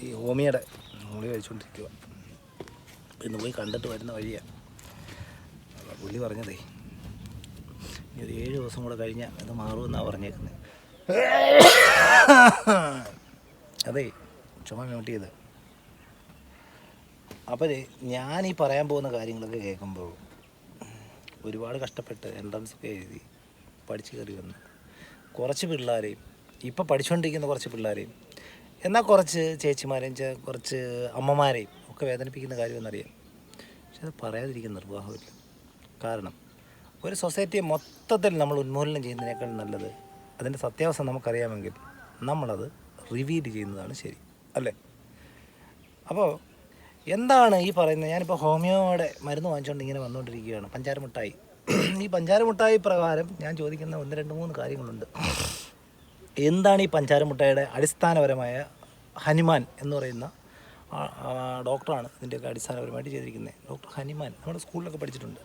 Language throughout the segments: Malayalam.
ഈ ഹോമിയുടെ ഗുളിക കഴിച്ചുകൊണ്ടിരിക്കുക. ഇന്ന് പോയി കണ്ടിട്ട് വരുന്ന വഴിയാണ്. പുള്ളി പറഞ്ഞതേ ഇനി ഒരു 7 ദിവസം കൂടെ കഴിഞ്ഞാൽ ഇത് മാറുമെന്നാണ് പറഞ്ഞേക്കുന്നത്. അതെ, ചുമ മ്യൂട്ട് ചെയ്ത്. അപ്പോൾ ഞാനീ പറയാൻ പോകുന്ന കാര്യങ്ങളൊക്കെ കേൾക്കുമ്പോൾ ഒരുപാട് കഷ്ടപ്പെട്ട് എൻട്രൻസൊക്കെ എഴുതി പഠിച്ച് കയറി വന്ന് കുറച്ച് പിള്ളേരെയും ഇപ്പോൾ പഠിച്ചുകൊണ്ടിരിക്കുന്ന കുറച്ച് പിള്ളേരെയും എന്നാൽ കുറച്ച് ചേച്ചിമാരെയും കുറച്ച് അമ്മമാരെയും ഒക്കെ വേദനിപ്പിക്കുന്ന കാര്യമെന്നറിയാം. പക്ഷെ അത് പറയാതിരിക്കുന്ന നിർവാഹമില്ല. കാരണം ഒരു സൊസൈറ്റിയെ മൊത്തത്തിൽ നമ്മൾ ഉന്മൂലനം ചെയ്യുന്നതിനേക്കാൾ നല്ലത് അതിൻ്റെ സത്യാവസ്ഥ നമുക്കറിയാമെങ്കിൽ നമ്മളത് റിവീൽ ചെയ്യുന്നതാണ് ശരി, അല്ലേ? അപ്പോൾ എന്താണ് ഈ പറയുന്നത്? ഞാനിപ്പോൾ ഹോമിയോയുടെ മരുന്ന് വാങ്ങിച്ചുകൊണ്ട് ഇങ്ങനെ വന്നുകൊണ്ടിരിക്കുകയാണ്. പഞ്ചാര മിഠായി. ഈ പഞ്ചാര മിഠായി പ്രകാരം ഞാൻ ചോദിക്കുന്ന 1, 2, 3 കാര്യങ്ങളുണ്ട്. എന്താണ് ഈ പഞ്ചാര മിഠായിയുടെ അടിസ്ഥാനപരമായ ഹനുമാൻ എന്ന് പറയുന്ന ഡോക്ടറാണ് ഇതിൻ്റെയൊക്കെ അടിസ്ഥാനപരമായിട്ട് ചെയ്തിരിക്കുന്നത്. ഡോക്ടർ ഹനുമാൻ നമ്മുടെ സ്കൂളിലൊക്കെ പഠിച്ചിട്ടുണ്ട്.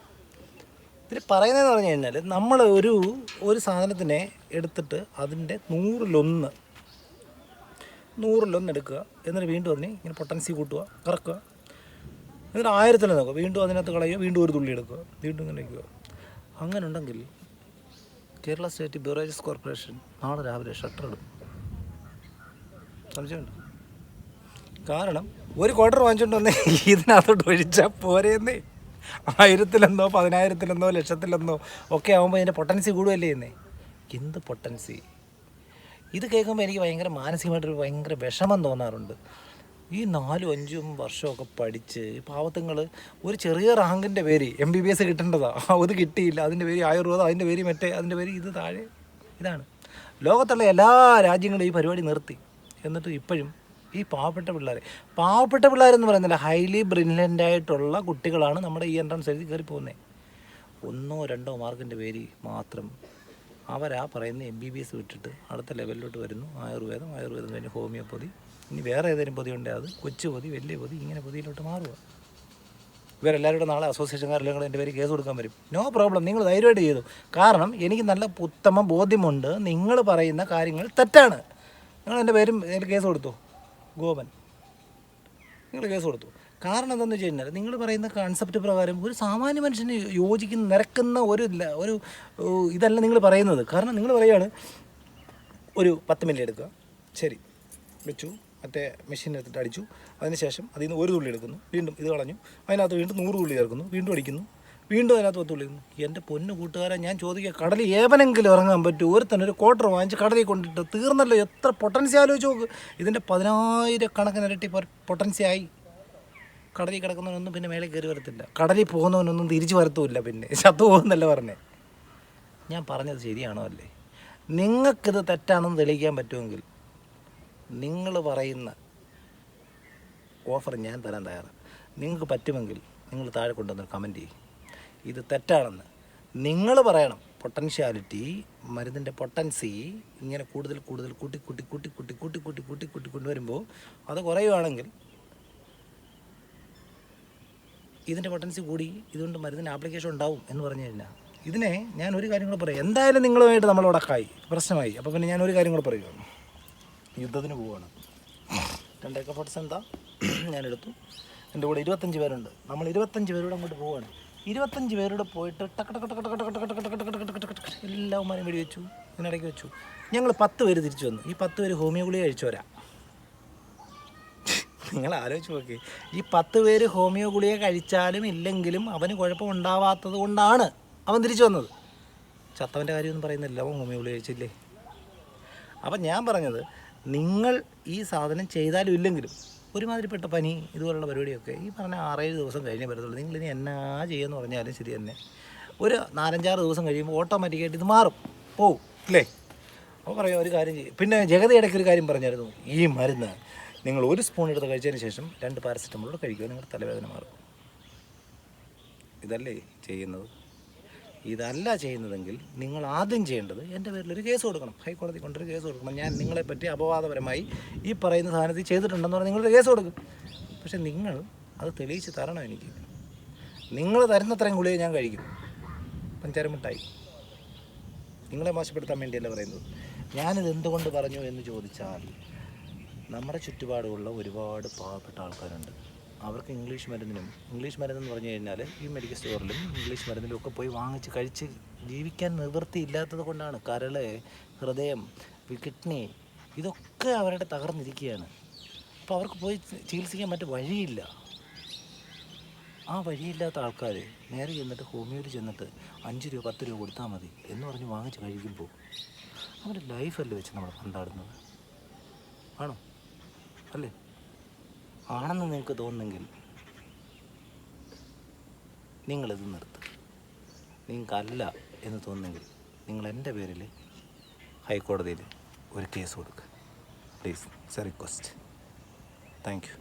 ഇതിൽ പറയുന്നതെന്ന് പറഞ്ഞു കഴിഞ്ഞാൽ നമ്മൾ ഒരു സാധനത്തിനെ എടുത്തിട്ട് അതിൻ്റെ 100-1 എടുക്കുക, എന്നിട്ട് വീണ്ടും അതിനെ ഇങ്ങനെ പൊട്ടൻസി കൂട്ടുക, കറക്കുക, എന്നിട്ട് 1000 നോക്കുക, വീണ്ടും അതിനകത്ത് കളയുക, വീണ്ടും ഒരു തുള്ളി എടുക്കുക, വീണ്ടും ഇങ്ങനെ വയ്ക്കുക. അങ്ങനെ ഉണ്ടെങ്കിൽ കേരള സ്റ്റേറ്റ് ബിവറേജസ് കോർപ്പറേഷൻ നാളെ രാവിലെ ഷട്ടർ ഇടും. സംശയമുണ്ട്? കാരണം ഒരു ക്വാർട്ടർ വാങ്ങിച്ചുകൊണ്ട് വന്നേ ഇതിനകത്തോട്ട് ഒഴിച്ചാൽ പോരെന്നേ. 1000-1, 10,000-1, ലക്ഷത്തിലൊന്നോ ഒക്കെ ആകുമ്പോൾ ഇതിൻ്റെ പൊട്ടൻസി കൂടുകയല്ലേ എന്നേ. എന്ത് പൊട്ടൻസി! ഇത് കേൾക്കുമ്പോൾ എനിക്ക് ഭയങ്കര മാനസികമായിട്ടൊരു ഭയങ്കര വിഷമം തോന്നാറുണ്ട്. ഈ 4-5 വർഷമൊക്കെ പഠിച്ച് ഈ പാവത്തുങ്ങൾ ഒരു ചെറിയ റാങ്കിൻ്റെ പേര് MBBS കിട്ടേണ്ടതാണ്, അത് കിട്ടിയില്ല. അതിൻ്റെ പേര് ആയുർവേദം, അതിൻ്റെ പേര് മറ്റേ, അതിൻ്റെ പേര് ഇത് താഴെ. ഇതാണ് ലോകത്തുള്ള എല്ലാ രാജ്യങ്ങളും ഈ പരിപാടി നിർത്തി. എന്നിട്ട് ഇപ്പോഴും ഈ പാവപ്പെട്ട പിള്ളേരെന്ന് പറയുന്നില്ല, ഹൈലി ബ്രില്യൻ്റായിട്ടുള്ള കുട്ടികളാണ് നമ്മുടെ ഈ എൻട്രൻസ് എഴുതി കയറി പോകുന്നത്. 1-2 മാർക്കിൻ്റെ പേര് മാത്രം അവരാ പറയുന്ന MBBS വിട്ടിട്ട് അടുത്ത ലെവലിലോട്ട് വരുന്നു. ആയുർവേദം കഴിഞ്ഞ് ഹോമിയോപ്പതി, ഇനി വേറെ ഏതെങ്കിലും പൊതി ഉണ്ടെങ്കിൽ അത് കൊച്ചു പൊതി, വലിയ പൊതി, ഇങ്ങനെ പൊതിയിലോട്ട് മാറുക. ഇവരെല്ലാവരും നാളെ അസോസിയേഷൻകാരെല്ലാം കൂടെ എൻ്റെ പേര് കേസ് കൊടുക്കാൻ വരും. നോ പ്രോബ്ലം, നിങ്ങൾ ധൈര്യമായിട്ട് ചെയ്തു. കാരണം എനിക്ക് നല്ല ഉത്തമ ബോധ്യമുണ്ട് നിങ്ങൾ പറയുന്ന കാര്യങ്ങൾ തെറ്റാണ്. നിങ്ങൾ എൻ്റെ പേരും അതിൽ കേസ് കൊടുത്തു. ഗോപൻ, നിങ്ങൾ കേസ് കൊടുത്തു. കാരണം എന്താണെന്ന് വെച്ച് കഴിഞ്ഞാൽ നിങ്ങൾ പറയുന്ന കൺസെപ്റ്റ് പ്രകാരം ഒരു സാമാന്യ മനുഷ്യന് നിരക്കുന്ന ഒരു ഇതല്ല നിങ്ങൾ പറയുന്നത്. കാരണം നിങ്ങൾ പറയുകയാണ് ഒരു 10 മില്ലി എടുക്കുക, ശരി വെച്ചു, മറ്റേ മെഷീൻ എടുത്തിട്ട് അടിച്ചു, അതിനുശേഷം അതിൽ നിന്ന് 1 തുള്ളി എടുക്കുന്നു, വീണ്ടും ഇത് കളഞ്ഞു, അതിനകത്ത് വീണ്ടും 100 തുള്ളി ചേർക്കുന്നു, വീണ്ടും അടിക്കുന്നു, വീണ്ടും അതിനകത്ത് 10 തുള്ളി ഇടുന്നു. എൻ്റെ പൊന്നു കൂട്ടുകാരെ, ഞാൻ ചോദിക്കുക, കടലിൽ ഏവനെങ്കിലും ഇറങ്ങാൻ പറ്റും? ഒരു ക്വാർട്ടർ വാങ്ങിച്ച് കടലിൽ കൊണ്ടിട്ട് തീർന്നല്ലോ. എത്ര പൊട്ടൻസി ആലോചിച്ച് നോക്ക്. ഇതിൻ്റെ 10,000 കണക്കിന് ഇരട്ടി പൊട്ടൻസി ആയി. കടലിൽ കിടക്കുന്നവനൊന്നും പിന്നെ മേലെ കയറി വരത്തില്ല, കടലിൽ പോകുന്നവനൊന്നും തിരിച്ചു വരത്തുമില്ല, പിന്നെ ചത്തു പോകുന്നല്ല പറഞ്ഞേ. ഞാൻ പറഞ്ഞത് ശരിയാണോ അല്ലേ? നിങ്ങൾക്കിത് തെറ്റാണെന്ന് തെളിയിക്കാൻ പറ്റുമെങ്കിൽ നിങ്ങൾ പറയുന്ന ഓഫർ ഞാൻ തരാൻ തയ്യാറാണ്. നിങ്ങൾക്ക് പറ്റുമെങ്കിൽ നിങ്ങൾ താഴെ കൊണ്ടുവന്ന് കമൻറ്റ് ചെയ്യും ഇത് തെറ്റാണെന്ന്. നിങ്ങൾ പറയണം പൊട്ടൻഷ്യാലിറ്റി, മരുന്നിൻ്റെ പൊട്ടൻസി ഇങ്ങനെ കൂടുതൽ കൂട്ടി കൊണ്ടുവരുമ്പോൾ അത് കുറയുവാണെങ്കിൽ ഇതിൻ്റെ പൊട്ടൻസി കൂടി, ഇതുകൊണ്ട് മരുന്നിന് ആപ്ലിക്കേഷൻ ഉണ്ടാവും എന്ന് പറഞ്ഞു കഴിഞ്ഞാൽ ഇതിനെ ഞാൻ ഒരു കാര്യം കൂടെ പറയാം. എന്തായാലും നിങ്ങളുമായിട്ട് നമ്മൾ ഉടക്കായി, പ്രശ്നമായി. അപ്പോൾ പിന്നെ ഞാൻ ഒരു കാര്യം കൂടെ പറയുക, യുദ്ധത്തിന് പോവുകയാണ്. 2 AK-47 എന്താ ഞാനെടുത്തു. എൻ്റെ കൂടെ 25 പേരുണ്ട്. നമ്മൾ 25 പേരോട് അങ്ങോട്ട് പോവുകയാണ്. 25 പേരോട് പോയിട്ട് എല്ലാവരും വെടി വെച്ചു, ഇതിനിടയ്ക്ക് വെച്ചു. ഞങ്ങൾ 10 പേര് തിരിച്ചു വന്നു. ഈ 10 പേര് ഹോമിയോ ഗുളിക കഴിച്ചവരാ. നിങ്ങൾ ആലോചിച്ച് നോക്കി, ഈ 10 പേര് ഹോമിയോ ഗുളിക കഴിച്ചാലും ഇല്ലെങ്കിലും അവന് കുഴപ്പമുണ്ടാവാത്തത് കൊണ്ടാണ് അവൻ തിരിച്ചു വന്നത്. ചത്തവൻ്റെ കാര്യമൊന്നും പറയുന്നില്ല, അവൻ ഹോമിയോ ഗുളിക കഴിച്ചില്ലേ. അപ്പം ഞാൻ പറഞ്ഞത്, നിങ്ങൾ ഈ സാധനം ചെയ്താലും ഇല്ലെങ്കിലും ഒരുമാതിരിപ്പെട്ട പനി ഇതുപോലുള്ള പരിപാടിയൊക്കെ ഈ പറഞ്ഞ 6-7 ദിവസം കഴിഞ്ഞേ വരത്തുള്ളൂ. നിങ്ങളിനി എന്നാ ചെയ്യുമെന്ന് പറഞ്ഞാലും ശരി തന്നെ, ഒരു 4-5-6 ദിവസം കഴിയുമ്പോൾ ഓട്ടോമാറ്റിക്കായിട്ട് ഇത് മാറും, പോവും, അല്ലേ? അപ്പോൾ പറയാം ഒരു കാര്യം ചെയ്യും. പിന്നെ ജഗതി ഇടയ്ക്കൊരു കാര്യം പറഞ്ഞായിരുന്നു, ഈ മരുന്ന് നിങ്ങൾ 1 സ്പൂൺ എടുത്ത് കഴിച്ചതിന് ശേഷം 2 പാരസെറ്റമോൾ കഴിക്കുക, നിങ്ങളുടെ തലവേദന മാറും. ഇതല്ലേ ചെയ്യുന്നത്? ഇതല്ല ചെയ്യുന്നതെങ്കിൽ നിങ്ങൾ ആദ്യം ചെയ്യേണ്ടത് എൻ്റെ പേരിലൊരു കേസ് കൊടുക്കണം, ഹൈക്കോടതി കൊണ്ടൊരു കേസ് കൊടുക്കണം. ഞാൻ നിങ്ങളെപ്പറ്റി അപവാദപരമായി ഈ പറയുന്ന സാധനത്തിൽ ചെയ്തിട്ടുണ്ടെന്ന് പറഞ്ഞാൽ നിങ്ങളൊരു കേസ് കൊടുക്കും. പക്ഷെ നിങ്ങൾ അത് തെളിയിച്ച് തരണം എനിക്ക്. നിങ്ങൾ തരുന്നത്രയും ഗുളിക ഞാൻ കഴിക്കും. പഞ്ചാര മിഠായി നിങ്ങളെ മോശപ്പെടുത്താൻ വേണ്ടിയല്ല പറയുന്നത്. ഞാനിത് എന്തുകൊണ്ട് പറഞ്ഞു എന്ന് ചോദിച്ചാൽ, നമ്മുടെ ചുറ്റുപാടുമുള്ള ഒരുപാട് പാവപ്പെട്ട ആൾക്കാരുണ്ട്. അവർക്ക് ഇംഗ്ലീഷ് മരുന്നെന്ന് പറഞ്ഞു കഴിഞ്ഞാൽ ഈ മെഡിക്കൽ സ്റ്റോറിലും ഇംഗ്ലീഷ് മരുന്നിലും ഒക്കെ പോയി വാങ്ങിച്ച് കഴിച്ച് ജീവിക്കാൻ നിവൃത്തിയില്ലാത്തത് കൊണ്ടാണ്. കരൾ, ഹൃദയം, കിഡ്നി ഇതൊക്കെ അവരുടെ തകർന്നിരിക്കുകയാണ്. അപ്പോൾ അവർക്ക് പോയി ചികിത്സിക്കാൻ മറ്റു വഴിയില്ല. ആ വഴിയില്ലാത്ത ആൾക്കാർ നേരെ ചെന്നിട്ട് ഹോമിയോയിൽ ചെന്നിട്ട് 5 രൂപ 10 രൂപ കൊടുത്താൽ മതി എന്ന് പറഞ്ഞ് വാങ്ങിച്ച് കഴിക്കുമ്പോൾ അവരുടെ ലൈഫല്ലേ വെച്ച് നമ്മൾ കൊണ്ടാടുന്നത്? ആണോ? അല്ലേ? ആണെന്ന് നിങ്ങൾക്ക് തോന്നുന്നെങ്കിൽ നിങ്ങളിത് നിർത്തുക. നിങ്ങൾക്കല്ല എന്ന് തോന്നുന്നെങ്കിൽ നിങ്ങൾ എൻ്റെ പേരിൽ ഹൈക്കോടതിയിൽ ഒരു കേസ് കൊടുക്കുക. Please, it's A request. Thank you.